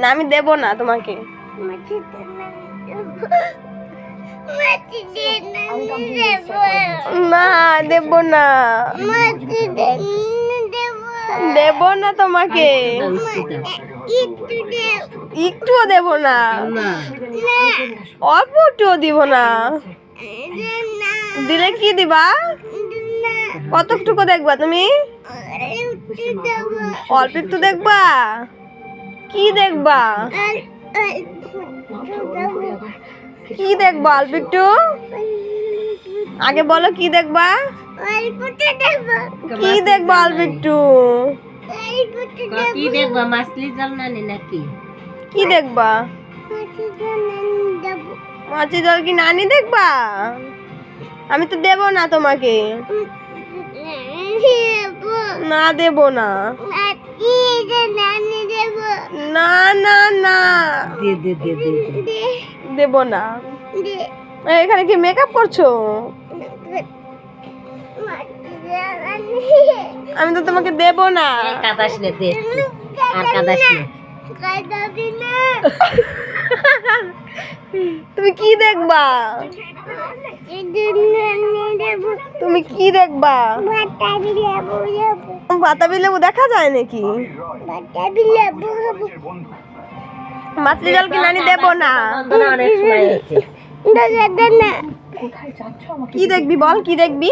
না আমি দেব না তোমাকে। না দেব না, দেব না তোমাকে, একটুও দেব না, অল্প একটুও দিব না। দিলে কি দিবা? কতটুকু দেখবা তুমি? অল্প একটু দেখবা? কি দেখবা? কি দেখবা? অল্প একটু আগে বলো, কি দেখবা? কি দেখবা? অল্প একটু কি দেখবা? মাছলি জল নাকি? কি দেখবা? মাছের জল কি নানি দেখবা? আমি তো দেব না তোমাকে। না দেব না, না না না দেব না। এখানে কি মেকআপ করছো? আমি তো তোমাকে দেব না। কাদাস নে, দে আর কাদাস নে। তুমি কি দেখবা? তুমি কি দেখবা? বাতাবি লেবু দেখা যায় নাকি? মাছলি জল কি নানি দেব না? অনেক সময় হয়েছে। কি দেখবি বল, কি দেখবি?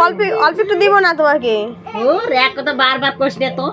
অল্প অল্প একটু দিব না তোমাকে। ও রে, কথা বারবার কোশ দে তো।